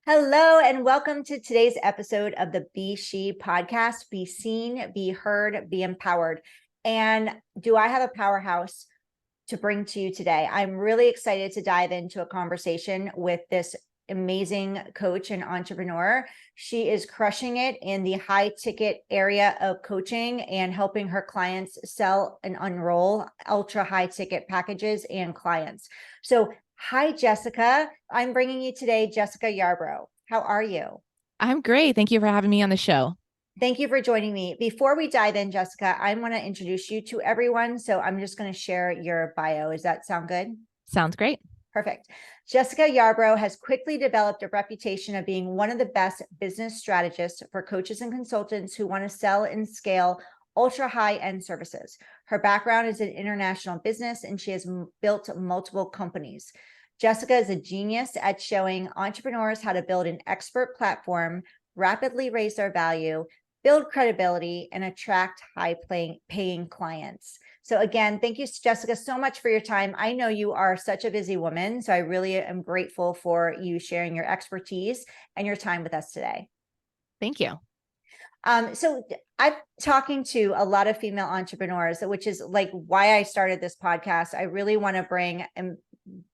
Hello, and welcome to today's episode of the Be podcast. Be seen, be heard, be empowered. And do I have a powerhouse to bring to you today? I'm really excited to dive into a conversation with this amazing coach and entrepreneur. She is crushing it in the high ticket area of coaching and helping her clients sell and unroll ultra high ticket packages and clients. So hi, Jessica. I'm bringing you today, Jessica Yarbrough. How are you? I'm great. Thank you for having me on the show. Thank you for joining me. Before we dive in, Jessica, I want to introduce you to everyone. So I'm just going to share your bio. Does that sound good? Sounds great. Perfect. Jessica Yarbrough has quickly developed a reputation of being one of the best business strategists for coaches and consultants who want to sell and scale ultra high-end services. Her background is in international business, and she has built multiple companies. Jessica is a genius at showing entrepreneurs how to build an expert platform, rapidly raise their value, build credibility, and attract high-paying clients. So again, thank you, Jessica, so much for your time. I know you are such a busy woman, so I really am grateful for you sharing your expertise and your time with us today. Thank you. So I'm talking to a lot of female entrepreneurs, which is like why I started this podcast. I really want to bring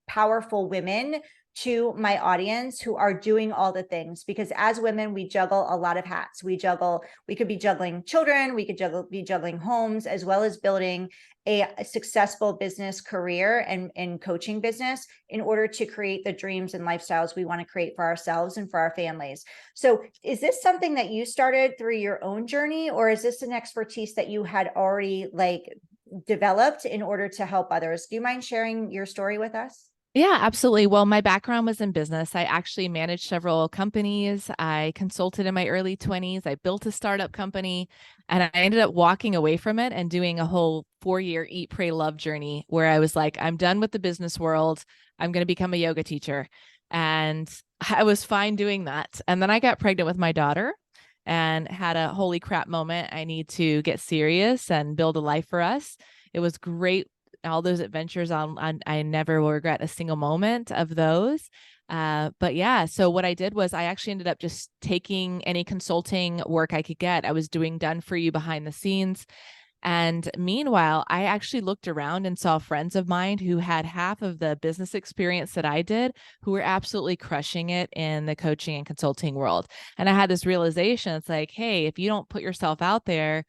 powerful women to my audience who are doing all the things, because as women, we juggle a lot of hats. We could be juggling children, we could be juggling homes, as well as building a successful business career and coaching business in order to create the dreams and lifestyles we want to create for ourselves and for our families. So is this something that you started through your own journey, or is this an expertise that you had already developed in order to help others? Do you mind sharing your story with us? Yeah, absolutely. Well, my background was in business. I actually managed several companies. I consulted in my early 20s. I built a startup company, and I ended up walking away from it and doing a whole 4-year eat, pray, love journey where I was like, I'm done with the business world. I'm going to become a yoga teacher. And I was fine doing that. And then I got pregnant with my daughter and had a holy crap moment. I need to get serious and build a life for us. It was great, all those adventures. I never will regret a single moment of those. But yeah, so what I did was I actually ended up just taking any consulting work I could get. I was doing done for you behind the scenes. And meanwhile, I actually looked around and saw friends of mine who had half of the business experience that I did, who were absolutely crushing it in the coaching and consulting world. And I had this realization. It's like, hey, if you don't put yourself out there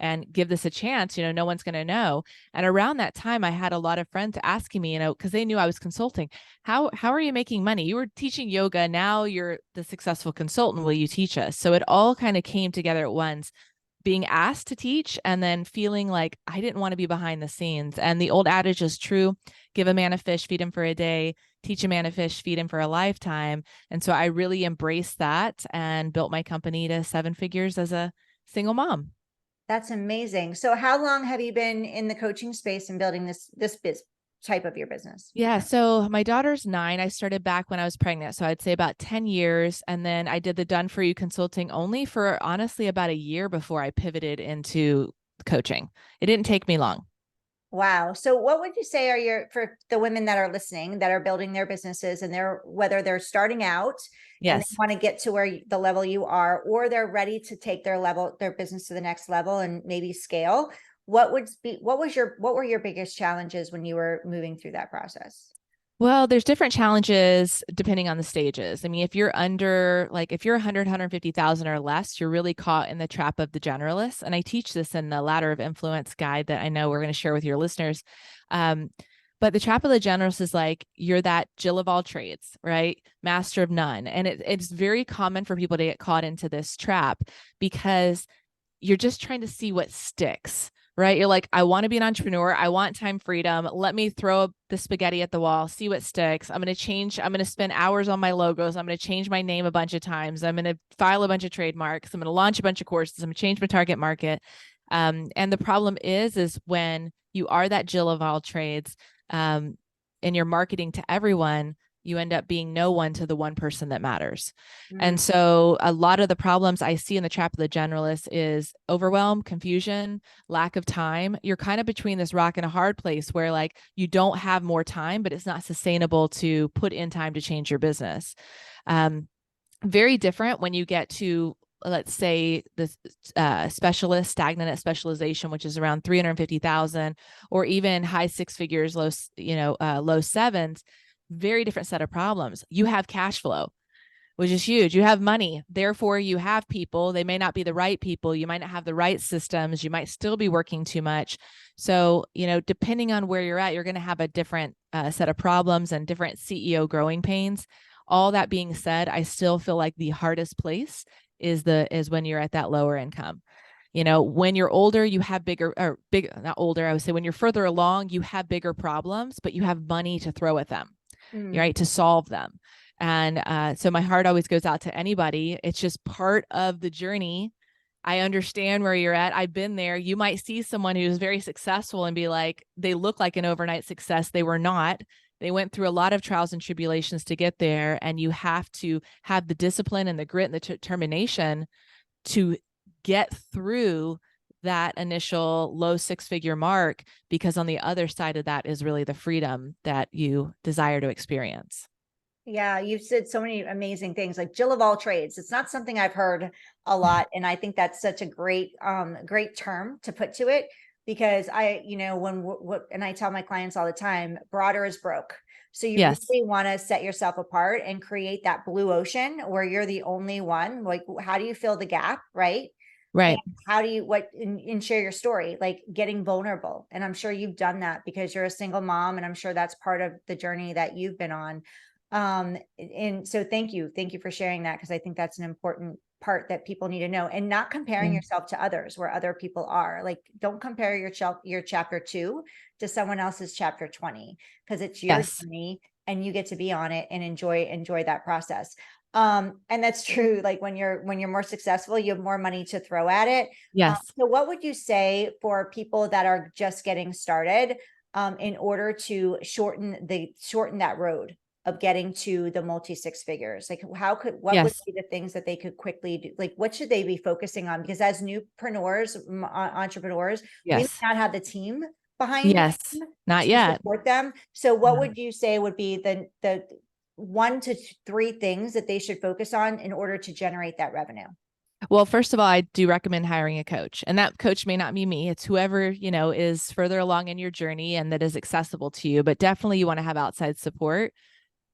and give this a chance, no one's going to know. And around that time, I had a lot of friends asking me, because they knew I was consulting, how are you making money? You were teaching yoga. Now you're the successful consultant. Will you teach us? So it all kind of came together at once, being asked to teach and then feeling like I didn't want to be behind the scenes. And the old adage is true: give a man a fish, feed him for a day, teach a man a fish, feed him for a lifetime. And so I really embraced that and built my company to 7 figures as a single mom. That's amazing. So how long have you been in the coaching space and building this type of your business? Yeah. So my daughter's 9. I started back when I was pregnant. So I'd say about 10 years. And then I did the done for you consulting only for honestly about a year before I pivoted into coaching. It didn't take me long. Wow. So what would you say are for the women that are listening, that are building their businesses, and whether they're starting out and they Yes. want to get to the level you are, or they're ready to take their business to the next level and maybe scale? What were your biggest challenges when you were moving through that process? Well, there's different challenges depending on the stages. I mean, if you're if you're 100, 150,000 or less, you're really caught in the trap of the generalists. And I teach this in the Ladder of Influence guide that I know we're going to share with your listeners. But the trap of the generalist is like, you're that Jill of all trades, right? Master of none. And it's very common for people to get caught into this trap because you're just trying to see what sticks, right? You're like, I want to be an entrepreneur. I want time freedom. Let me throw the spaghetti at the wall, see what sticks. I'm going to spend hours on my logos. I'm going to change my name a bunch of times. I'm going to file a bunch of trademarks. I'm going to launch a bunch of courses. I'm going to change my target market. And the problem is when you are that Jill of all trades, and you're marketing to everyone, you end up being no one to the one person that matters. And so a lot of the problems I see in the trap of the generalist is overwhelm, confusion, lack of time. You're kind of between this rock and a hard place where like you don't have more time, but it's not sustainable to put in time to change your business. Very different when you get to, let's say, the specialist, stagnant at specialization, which is around 350,000, or even high six figures, low, low sevens. Very different set of problems. You have cash flow, which is huge. You have money, therefore you have people. They may not be the right people. You might not have the right systems. You might still be working too much. So, depending on where you're at, you're going to have a different set of problems and different CEO growing pains. All that being said, I still feel like the hardest place is when you're at that lower income. When you're older, you have not older, I would say when you're further along, you have bigger problems, but you have money to throw at them, right? To solve them. And so my heart always goes out to anybody. It's just part of the journey. I understand where you're at. I've been there. You might see someone who's very successful and be like, they look like an overnight success. They were not. They went through a lot of trials and tribulations to get there. And you have to have the discipline and the grit and the determination to get through that initial low six-figure mark, because on the other side of that is really the freedom that you desire to experience. Yeah, you've said so many amazing things, like Jill of all trades. It's not something I've heard a lot, and I think that's such a great term to put to it, because and I tell my clients all the time, broader is broke. So you Yes. really want to set yourself apart and create that blue ocean where you're the only one. Like, how do you fill the gap, right? And Right. how do you and share your story, like getting vulnerable. And I'm sure you've done that because you're a single mom, and I'm sure that's part of the journey that you've been on. And so thank you for sharing that, because I think that's an important part that people need to know, and not comparing Yeah. yourself to others where other people are. Like, don't compare your chapter 2 to someone else's chapter 20, because it's your Yes. journey and you get to be on it and enjoy that process. And that's true. Like, when you're more successful, you have more money to throw at it. Yes. So what would you say for people that are just getting started, in order to shorten that road of getting to the multi six figures? Like, what would Yes. be the things that they could quickly do? Like, what should they be focusing on? Because as newpreneurs, entrepreneurs, we may Yes. not have the team behind Yes. them Not to yet. support them. So what No. would you say would be the 1 to 3 things that they should focus on in order to generate that revenue? Well, first of all, I do recommend hiring a coach. And that coach may not be me. It's whoever, is further along in your journey and that is accessible to you. But definitely you want to have outside support.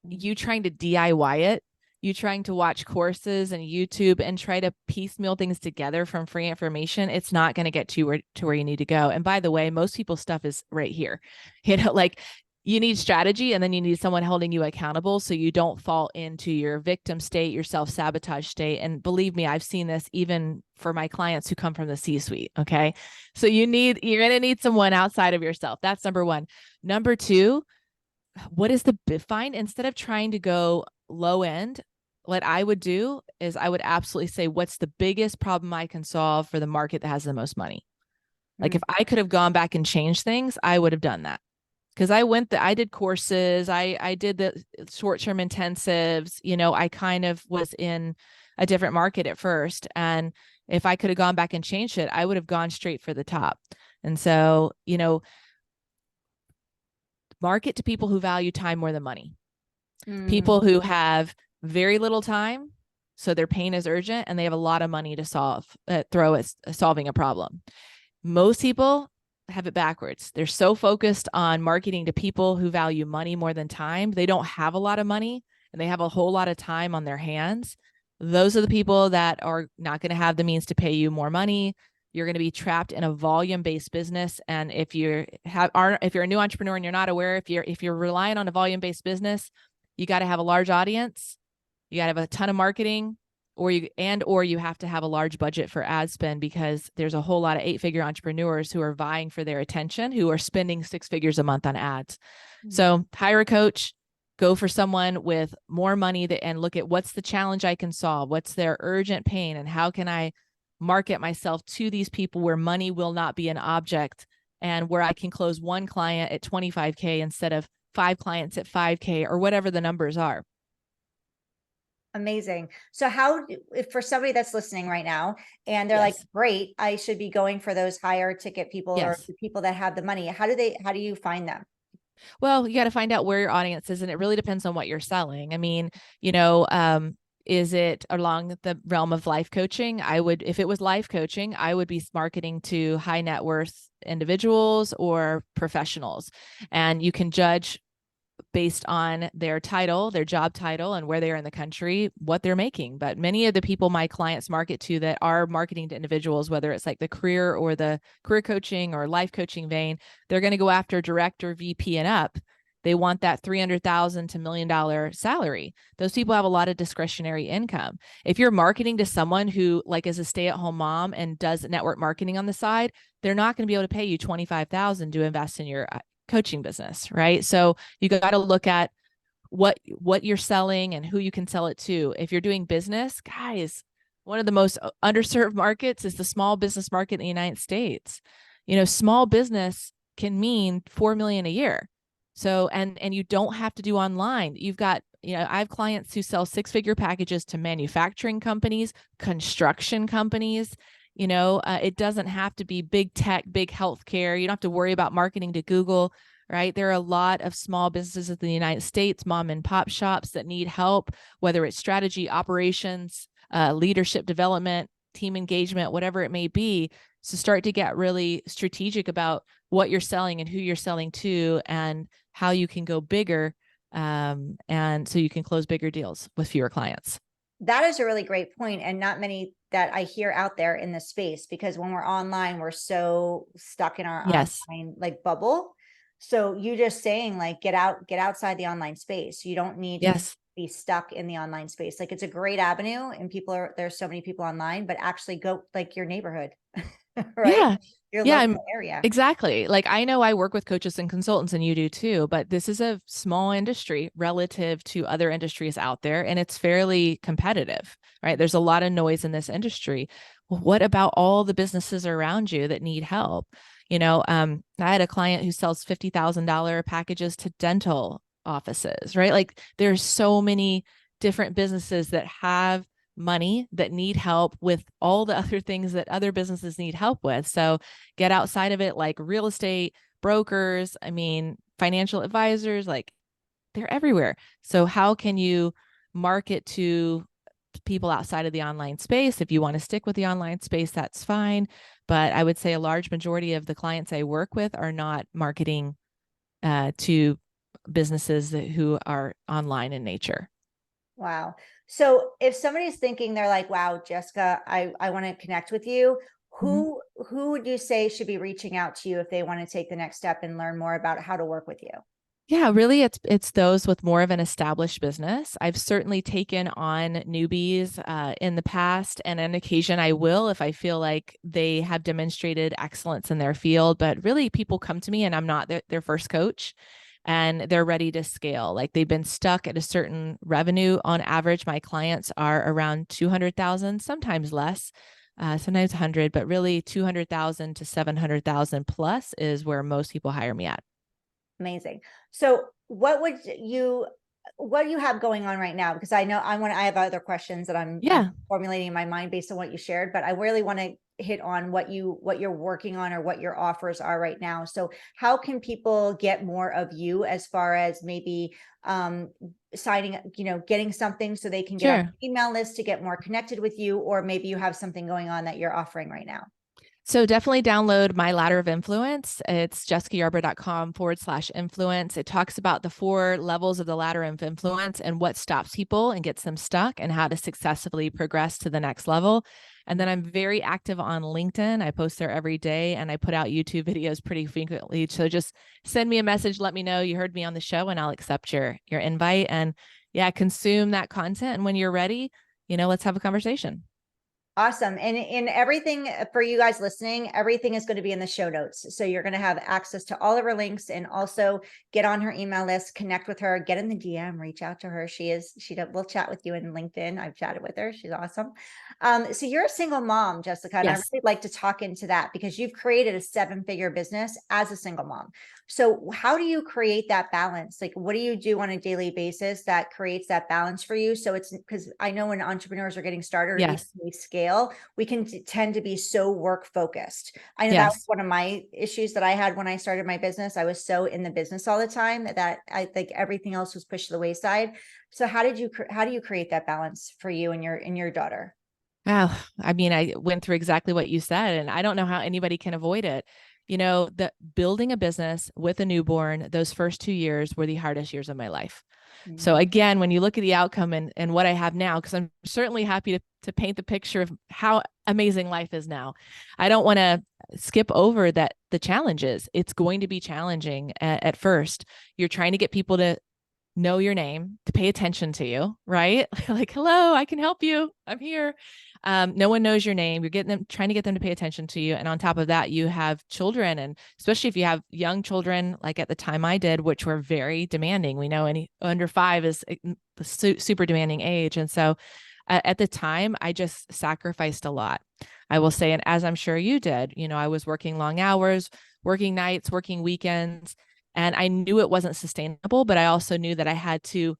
You trying to DIY it, you trying to watch courses and YouTube and try to piecemeal things together from free information, it's not going to get you to where you need to go. And by the way, most people's stuff is right here. Like, you need strategy, and then you need someone holding you accountable so you don't fall into your victim state, your self-sabotage state. And believe me, I've seen this even for my clients who come from the C-suite. Okay. So you're going to need someone outside of yourself. That's number one. Number two, what is the find, instead of trying to go low end, what I would do is I would absolutely say, what's the biggest problem I can solve for the market that has the most money? Like, Mm. if I could have gone back and changed things, I would have done that. Because I did courses, I did the short-term intensives, I kind of was in a different market at first. And if I could have gone back and changed it, I would have gone straight for the top. And so, market to people who value time more than money. Mm. People who have very little time, so their pain is urgent, and they have a lot of money to throw at solving a problem. Most people have it backwards. They're so focused on marketing to people who value money more than time. They don't have a lot of money and they have a whole lot of time on their hands. Those are the people that are not going to have the means to pay you more money. You're going to be trapped in a volume-based business. And if you're a new entrepreneur and you're not aware, if you're relying on a volume-based business, you got to have a large audience, you got to have a ton of marketing, or you have to have a large budget for ad spend, because there's a whole lot of 8-figure entrepreneurs who are vying for their attention, who are spending 6 figures a month on ads. So hire a coach, go for someone with more money and look at what's the challenge I can solve, what's their urgent pain, and how can I market myself to these people where money will not be an object, and where I can close one client at 25K instead of 5 clients at 5K, or whatever the numbers are. Amazing. So if for somebody that's listening right now and they're like, Yes. great, I should be going for those higher ticket people, or Yes. the people that have the money, how do you find them? Well, you got to find out where your audience is, and it really depends on what you're selling. I mean, you know, um, Is it along the realm of life coaching? If it was life coaching, I would be marketing to high net worth individuals or professionals. And you can judge based on their title, their job title, and where they are in the country, what they're making. But many of the people my clients market to that are marketing to individuals, whether it's like the career or the career coaching or life coaching vein, they're going to go after director, VP, and up. They want that $300,000 to $1 million salary. Those people have a lot of discretionary income. If you're marketing to someone who like is a stay-at-home mom and does network marketing on the side, they're not going to be able to pay you $25,000 to invest in your coaching business, right? So you got to look at what you're selling and who you can sell it to. If you're doing business, guys, one of the most underserved markets is the small business market in the United States. Small business can mean 4 million a year. So, and you don't have to do online. You've got, I have clients who sell 6-figure packages to manufacturing companies, construction companies. It doesn't have to be big tech, big healthcare. You don't have to worry about marketing to Google, right? There are a lot of small businesses in the United States, mom and pop shops that need help, whether it's strategy, operations, leadership development, team engagement, whatever it may be. So start to get really strategic about what you're selling and who you're selling to and how you can go bigger. And so you can close bigger deals with fewer clients. That is a really great point, and not many that I hear out there in the space, because when we're online, we're so stuck in our Yes. online like bubble. So you just saying like get outside the online space. You don't need to Yes. be stuck in the online space. Like it's a great avenue, and there's so many people online, but actually go like your neighborhood, right? Yeah. Your Yeah, local area. exactly. Like I know I work with coaches and consultants and you do too, but this is a small industry relative to other industries out there, and it's fairly competitive, right? There's a lot of noise in this industry. Well, what about all the businesses around you that need help? I had a client who sells $50,000 packages to dental offices, right? Like there's so many different businesses that have money that need help with all the other things that other businesses need help with. So get outside of it, like real estate brokers, financial advisors, like they're everywhere. So how can you market to people outside of the online space? If you want to stick with the online space, that's fine. But I would say a large majority of the clients I work with are not marketing to businesses who are online in nature. Wow. So if somebody's thinking they're like, wow, Jessica, I want to connect with you, Mhm. who would you say should be reaching out to you if they want to take the next step and learn more about how to work with you? Yeah, really it's those with more of an established business. I've certainly taken on newbies in the past, and on occasion I will if I feel like they have demonstrated excellence in their field. But really, people come to me and I'm not their first coach, and they're ready to scale. Like they've been stuck at a certain revenue. On average, my clients are around 200,000, sometimes less. Sometimes 100, but really 200,000 to 700,000 plus is where most people hire me at. Amazing. So what do you have going on right now? Because I have other questions that I'm Yeah, formulating in my mind based on what you shared, but I really want to hit on what you're working on or what your offers are right now. So how can people get more of you as far as maybe signing, getting something so they can get on sure. your email list to get more connected with you, or maybe you have something going on that you're offering right now? So definitely download my ladder of influence. It's jessicayarbrough.com/influence. It talks about the 4 levels of the ladder of influence and what stops people and gets them stuck and how to successfully progress to the next level. And then I'm very active on LinkedIn. I post there every day and I put out YouTube videos pretty frequently. So just send me a message, let me know you heard me on the show, and I'll accept your invite. And yeah, consume that content. And when you're ready, let's have a conversation. Awesome. And in everything for you guys listening, everything is going to be in the show notes. So you're going to have access to all of her links, and also get on her email list, connect with her, get in the DM, reach out to her. Will chat with you in LinkedIn. I've chatted with her. She's awesome. So you're a single mom, Jessica, and I Yes. really like to talk into that because you've created a 7-figure business as a single mom. So how do you create that balance? Like, what do you do on a daily basis that creates that balance for you? So it's because I know when entrepreneurs are getting started or even Yes. they scale, scale, we can tend to be so work focused. I know that was Yes. one of my issues that I had when I started my business. I was so in the business all the time that I think everything else was pushed to the wayside. So how do you create that balance for you and your daughter? Well, I mean, I went through exactly what you said, and I don't know how anybody can avoid it. The building a business with a newborn, those first 2 years were the hardest years of my life. So Mhm. again, when you look at the outcome and what I have now, because I'm certainly happy to paint the picture of how amazing life is now. I don't want to skip over that the challenges. It's going to be challenging at first. You're trying to get people to know your name, to pay attention to you, right? Like, hello, I can help you. I'm here. No one knows your name. You're getting them, trying to get them to pay attention to you. And on top of that, you have children. And especially if you have young children, like at the time I did, which were very demanding. We know any under 5 is the super demanding age. And so at the time, I just sacrificed a lot. I will say, and as I'm sure you did, I was working long hours, working nights, working weekends, and I knew it wasn't sustainable, but I also knew that I had to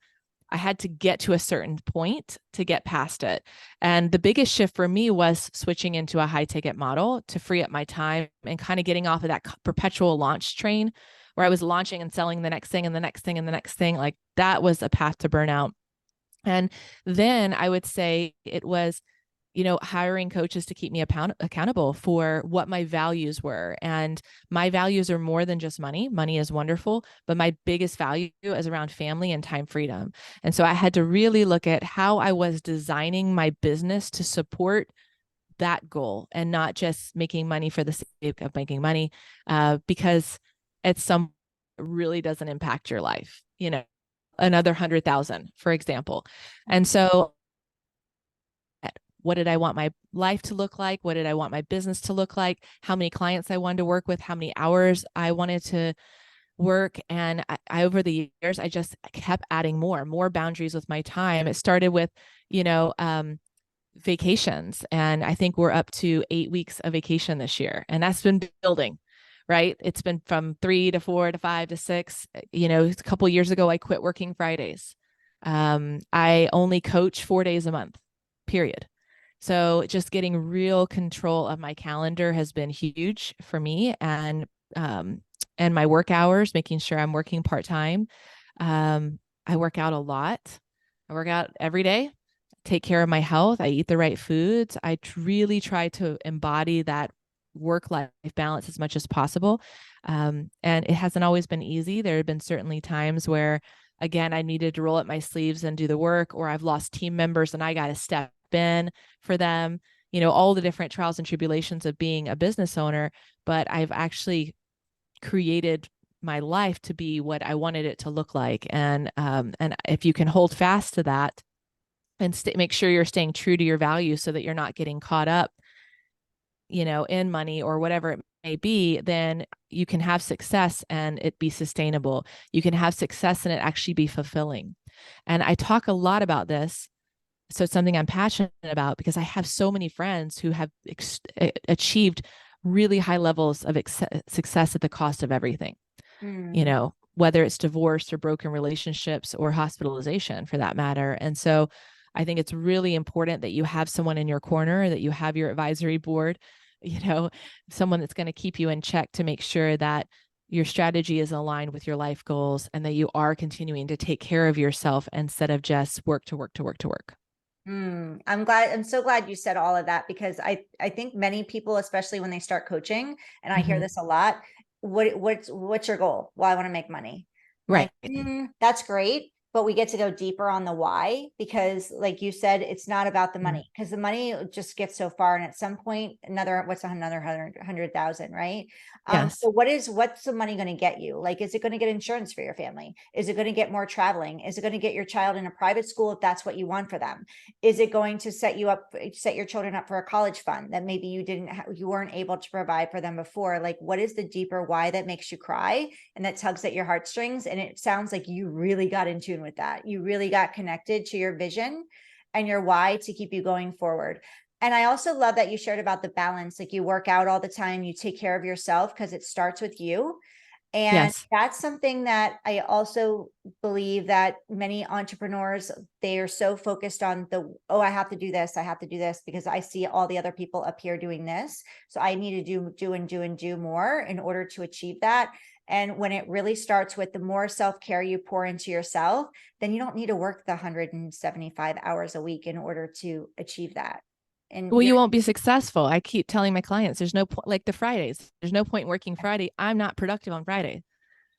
get to a certain point to get past it. And the biggest shift for me was switching into a high ticket model to free up my time and kind of getting off of that perpetual launch train where I was launching and selling the next thing and the next thing and the next thing. Like that was a path to burnout. And then I would say it was, hiring coaches to keep me accountable for what my values were. And my values are more than just money. Money is wonderful, but my biggest value is around family and time freedom. And so I had to really look at how I was designing my business to support that goal and not just making money for the sake of making money, because at some really doesn't impact your life, another 100,000, for example. And so what did I want my life to look like? What did I want my business to look like? How many clients I wanted to work with, how many hours I wanted to work. And over the years, I just kept adding more boundaries with my time. It started with, you know, vacations. And I think we're up to 8 weeks of vacation this year. And that's been building, right? It's been from 3 to 4 to 5 to 6. A couple of years ago, I quit working Fridays. I only coach 4 days a month, period. So just getting real control of my calendar has been huge for me, and my work hours, making sure I'm working part-time. I work out a lot. I work out every day, take care of my health. I eat the right foods. I really try to embody that work-life balance as much as possible. And it hasn't always been easy. There have been certainly times where, again, I needed to roll up my sleeves and do the work, or I've lost team members and I got to step in for them, all the different trials and tribulations of being a business owner. But I've actually created my life to be what I wanted it to look like. And if you can hold fast to that and make sure you're staying true to your values so that you're not getting caught up, in money or whatever it may be, then you can have success and it be sustainable. You can have success and it actually be fulfilling. And I talk a lot about this. So it's something I'm passionate about because I have so many friends who have achieved really high levels of success at the cost of everything, Mm. whether it's divorce or broken relationships or hospitalization for that matter. And so I think it's really important that you have someone in your corner, that you have your advisory board, someone that's going to keep you in check to make sure that your strategy is aligned with your life goals and that you are continuing to take care of yourself instead of just work to work to work to work. I'm so glad you said all of that because I think many people, especially when they start coaching, and I hear Mm-hmm. this a lot, what's your goal? Well, I want to make money. I'm Right. like, that's great, but we get to go deeper on the why because, like you said, it's not about the Mm-hmm. money because the money just gets so far, and at some point, what's another 100,000, right? Yes. So what's the money going to get you? Like, is it going to get insurance for your family? Is it going to get more traveling? Is it going to get your child in a private school if that's what you want for them? Is it going to set your children up for a college fund that maybe you weren't able to provide for them before? Like, what is the deeper why that makes you cry and that tugs at your heartstrings? And it sounds like you really got in tune with that. You really got connected to your vision and your why to keep you going forward. And I also love that you shared about the balance. Like, you work out all the time, you take care of yourself because it starts with you. And Yes. that's something that I also believe that many entrepreneurs, they are so focused on oh, I have to do this. I have to do this because I see all the other people up here doing this. So I need to do more in order to achieve that. And when it really starts with the more self-care you pour into yourself, then you don't need to work the 175 hours a week in order to achieve that. And Well, you won't be successful. I keep telling my clients, there's no point, like the Fridays, there's no point in working Friday. I'm not productive on Friday.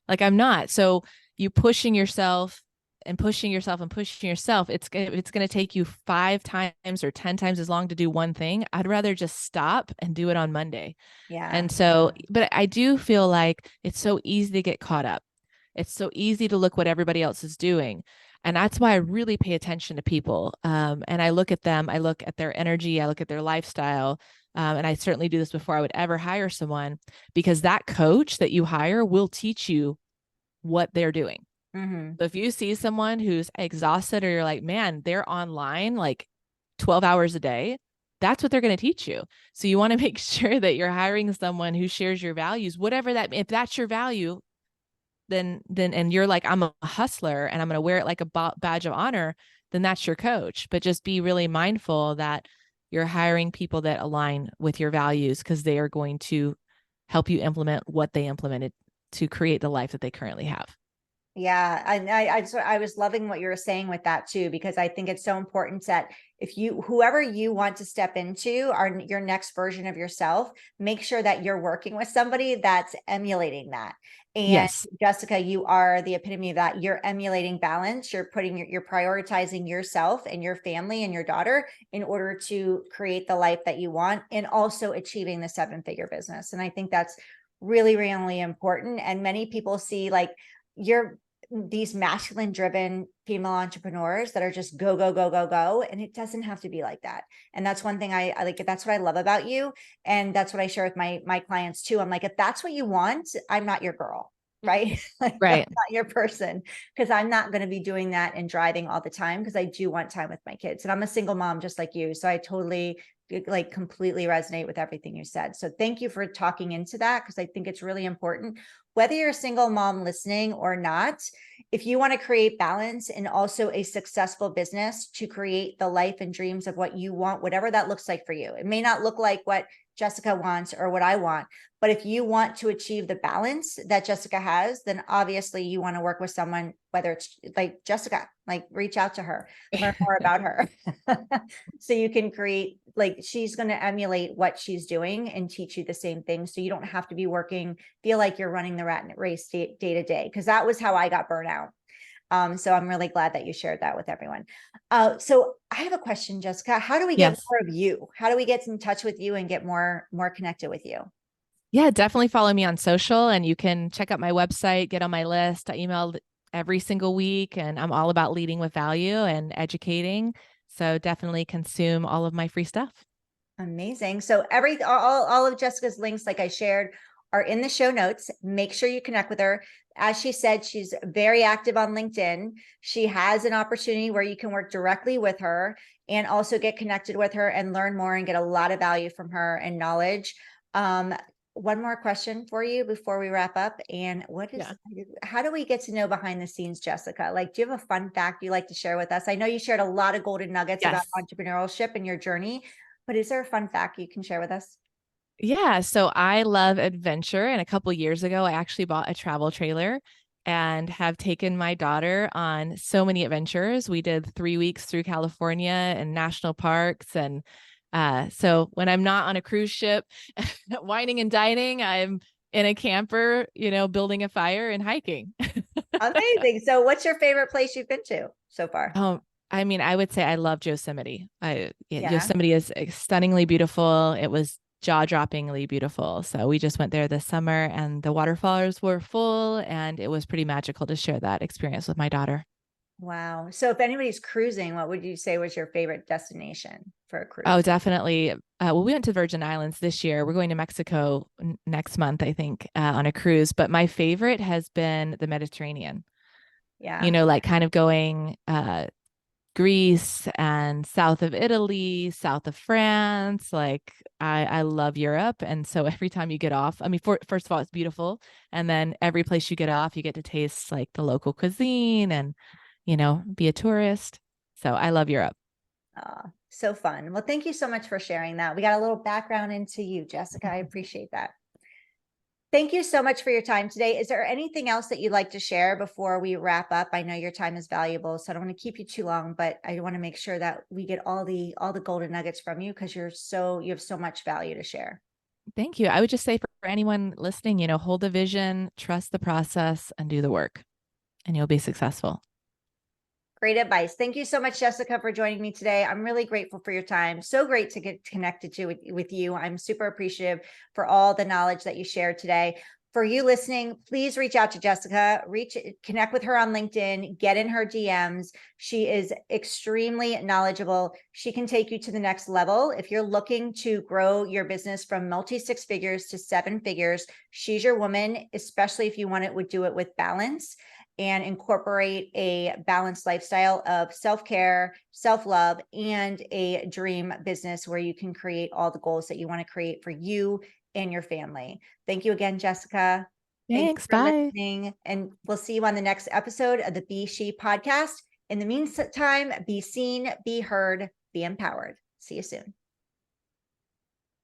Like I'm not. So you pushing yourself and pushing yourself and pushing yourself, it's going to take you 5 times or 10 times as long to do one thing. I'd rather just stop and do it on Monday. yeah, And so, but I do feel like it's so easy to get caught up. It's so easy to look what everybody else is doing. And that's why I really pay attention to people. And I look at them, I look at their energy, I look at their lifestyle. And I certainly do this before I would ever hire someone, because that coach that you hire will teach you what they're doing. hmm, So if you see someone who's exhausted, or you're like, man, they're online like 12 hours a day, that's what they're going to teach you. So you want to make sure that you're hiring someone who shares your values, whatever that, if that's your value, then and you're like, I'm a hustler and I'm going to wear it like a badge of honor, then that's your coach. But just be really mindful that you're hiring people that align with your values, because they are going to help you implement what they implemented to create the life that they currently have. yeah. I was loving what you were saying with that too, because I think it's so important that if whoever you want to step into your next version of yourself, make sure that you're working with somebody that's emulating that. And Yes. Jessica, you are the epitome of that. You're emulating balance. You're prioritizing yourself and your family and your daughter in order to create the life that you want, and also achieving the 7-figure business. And I think that's really, really important. And many people see like you're these masculine driven female entrepreneurs that are just go, go, go, go, go. And it doesn't have to be like that. And that's one thing I like. That's what I love about you. And that's what I share with my clients too. I'm like, if that's what you want, I'm not your girl. Right. Like I'm Right. not your person, because I'm not going to be doing that and driving all the time, because I do want time with my kids. And I'm a single mom just like you. So I totally like completely resonate with everything you said. So thank you for talking into that, because I think it's really important. Whether you're a single mom listening or not, if you want to create balance and also a successful business to create the life and dreams of what you want, whatever that looks like for you, it may not look like what Jessica wants or what I want, but if you want to achieve the balance that Jessica has, then obviously you want to work with someone, whether it's like Jessica, like reach out to her, learn more about her. So you can create, like, she's going to emulate what she's doing and teach you the same thing. So you don't have to be working, feel like you're running the rat race day to day, because that was how I got burnout. So I'm really glad that you shared that with everyone. So I have a question, Jessica. How do we get Yes. more of you? How do we get in touch with you and get more connected with you? Yeah, definitely follow me on social, and you can check out my website, get on my list. I email every single week, and I'm all about leading with value and educating. So definitely consume all of my free stuff. Amazing. So all of Jessica's links, like I shared, are in the show notes. Make sure you connect with her. As she said, she's very active on LinkedIn. She has an opportunity where you can work directly with her and also get connected with her and learn more and get a lot of value from her and knowledge. Um, one more question for you before we wrap up. And Yeah. how do we get to know behind the scenes, Jessica? Like, do you have a fun fact you like to share with us? I know you shared a lot of golden nuggets about Yes. entrepreneurship and your journey, but is there a fun fact you can share with us? Yeah, so I love adventure, and a couple years ago I actually bought a travel trailer and have taken my daughter on so many adventures. We did 3 weeks through California and national parks, and so when I'm not on a cruise ship whining and dining, I'm in a camper, building a fire and hiking. Amazing. So what's your favorite place you've been to so far? Um, I mean, I would say I love Yosemite. Yeah. Yosemite is stunningly beautiful. It was jaw-droppingly beautiful. So we just went there this summer, and the waterfalls were full, and it was pretty magical to share that experience with my daughter. Wow. So if anybody's cruising, what would you say was your favorite destination for a Oh, cruise? definitely. Well, we went to Virgin Islands this year. We're going to Mexico next month, I think, on a cruise. But my favorite has been the Mediterranean. Yeah. Like kind of going Greece and south of Italy, south of France. Like I love Europe. And so every time you get off, I mean, first of all, it's beautiful. And then every place you get off, you get to taste like the local cuisine and, be a tourist. So I love Europe. So fun. Well, thank you so much for sharing that. We got a little background into you, Jessica. I appreciate that. Thank you so much for your time today. Is there anything else that you'd like to share before we wrap up? I know your time is valuable, so I don't want to keep you too long, but I want to make sure that we get all the golden nuggets from you because you have so much value to share. Thank you. I would just say for anyone listening, hold the vision, trust the process, and do the work, and you'll be successful. Great advice. Thank you so much, Jessica, for joining me today. I'm really grateful for your time. So great to get connected with you. I'm super appreciative for all the knowledge that you shared today. For you listening, please reach out to Jessica, connect with her on LinkedIn, get in her DMs. She is extremely knowledgeable. She can take you to the next level. If you're looking to grow your business from multi six figures to seven figures, she's your woman, especially if you would do it with balance and incorporate a balanced lifestyle of self-care, self-love, and a dream business where you can create all the goals that you want to create for you and your family. Thank you again, Jessica. Thank you Thanks. for Bye. listening, and we'll see you on the next episode of the Be She podcast. In the meantime, be seen, be heard, be empowered. See you soon.